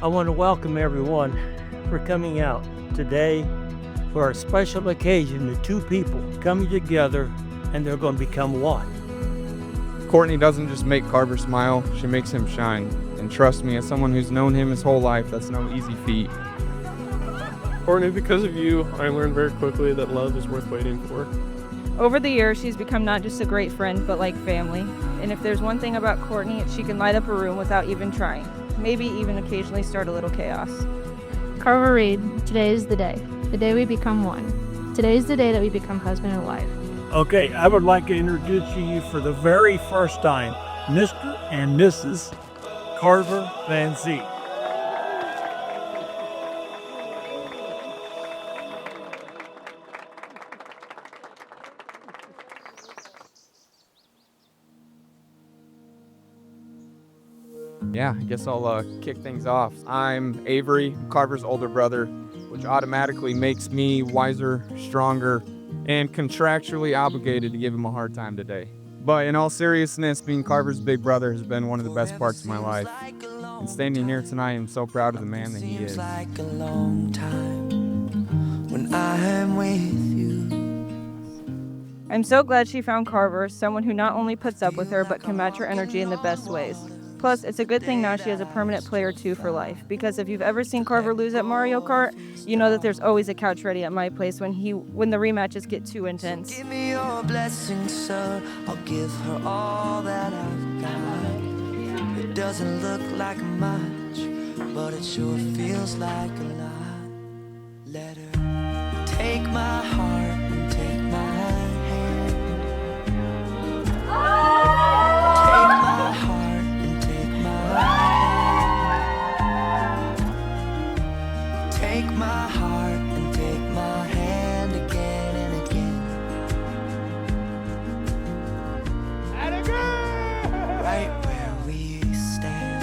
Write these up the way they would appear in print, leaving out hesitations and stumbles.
I want to welcome everyone for coming out today for a special occasion. The two people coming together and they're going to become one. Courtney doesn't just make Carver smile, she makes him shine. And trust me, as someone who's known him his whole life, that's no easy feat. Courtney, because of you, I learned very quickly that love is worth waiting for. Over the years, she's become not just a great friend, but like family. And if there's one thing about Courtney, it's she can light up a room without even trying. Maybe even occasionally start a little chaos. Carver Reed, today is the day we become one. Today is the day that we become husband and wife. Okay, I would like to introduce to you for the very first time, Mr. and Mrs. Carver Van Zee. Yeah, I guess I'll kick things off. I'm Avery, Carver's older brother, which automatically makes me wiser, stronger, and contractually obligated to give him a hard time today. But in all seriousness, being Carver's big brother has been one of the best parts of my life. And standing here tonight, I'm so proud of the man that he is. Like a long time when I am with you. I'm so glad she found Carver, someone who not only puts up with her, but can match her energy in the best ways. Plus, it's a good thing now she has a permanent player too for life, because if you've ever seen Carver lose at Mario Kart, you know that there's always a couch ready at my place when the rematches get too intense. Give me your blessing, sir. I'll give her all that I've got. It doesn't look like much, but it sure feels like a lot. Let her take my heart and take my hand. Take my heart. Take my heart and take my hand again and again. Right where we stand.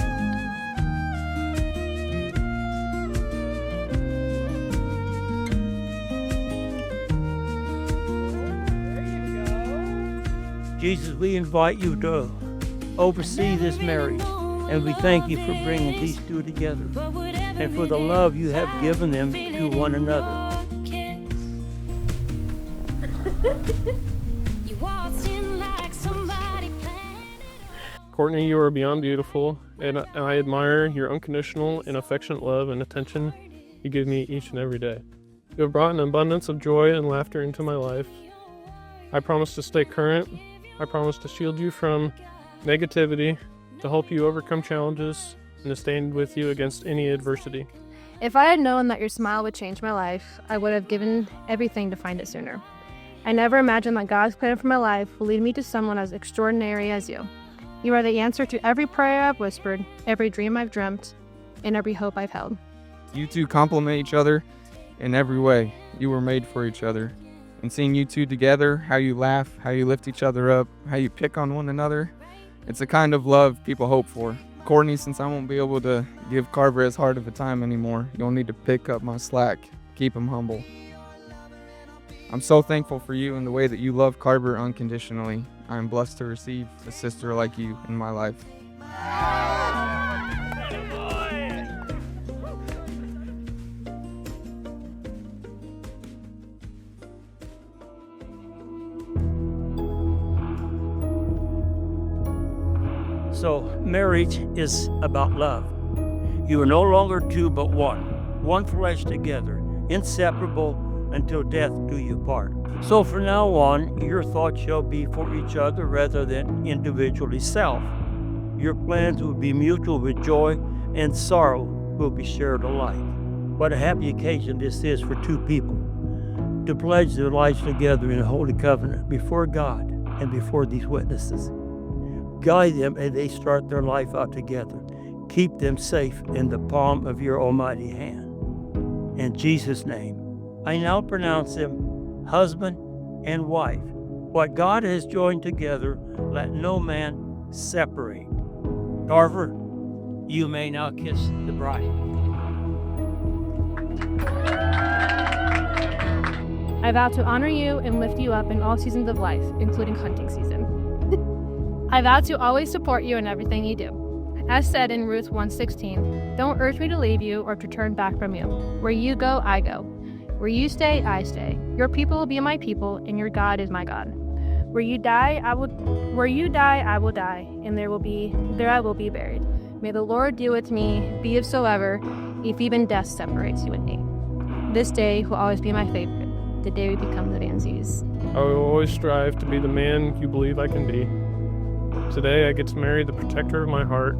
Jesus, we invite you to oversee this marriage, and we thank you for bringing these two together and for the love you have given them to one another. Courtney, you are beyond beautiful, and I admire your unconditional and affectionate love and attention you give me each and every day. You have brought an abundance of joy and laughter into my life. I promise to stay current. I promise to shield you from negativity, to help you overcome challenges, and to stand with you against any adversity. If I had known that your smile would change my life, I would have given everything to find it sooner. I never imagined that God's plan for my life will lead me to someone as extraordinary as you. You are the answer to every prayer I've whispered, every dream I've dreamt, and every hope I've held. You two complement each other in every way. You were made for each other. And seeing you two together, how you laugh, how you lift each other up, how you pick on one another, it's the kind of love people hope for. Courtney, since I won't be able to give Carver as hard of a time anymore, you'll need to pick up my slack, keep him humble. I'm so thankful for you and the way that you love Carver unconditionally. I am blessed to receive a sister like you in my life. So marriage is about love. You are no longer two but one flesh together, inseparable until death do you part. So from now on, your thoughts shall be for each other rather than individually self. Your plans will be mutual with joy, and sorrow will be shared alike. What a happy occasion this is for two people to pledge their lives together in a holy covenant before God and before these witnesses. Guide them as they start their life out together. Keep them safe in the palm of your almighty hand. In Jesus' name, I now pronounce them husband and wife. What God has joined together, let no man separate. Carver, you may now kiss the bride. I vow to honor you and lift you up in all seasons of life, including hunting season. I vow to always support you in everything you do. As said in Ruth 1:16, don't urge me to leave you or to turn back from you. Where you go, I go. Where you stay, I stay. Your people will be my people, and your God is my God. Where you die, I will die, and there I will be buried. May the Lord deal with me, be of soever, if even death separates you and me. This day will always be my favorite, the day we become the Vansies. I will always strive to be the man you believe I can be. Today I get to marry the protector of my heart,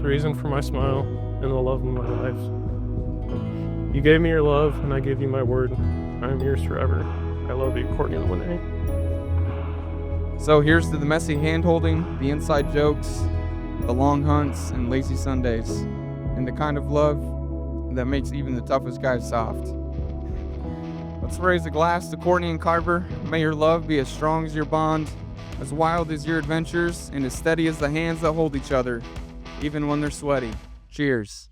the reason for my smile, and the love of my life. You gave me your love, and I give you my word. I am yours forever. I love you, Courtney Lemonade. So here's to the messy hand-holding, the inside jokes, the long hunts and lazy Sundays, and the kind of love that makes even the toughest guys soft. Let's raise a glass to Courtney and Carver. May your love be as strong as your bond, as wild as your adventures, and as steady as the hands that hold each other, even when they're sweaty. Cheers.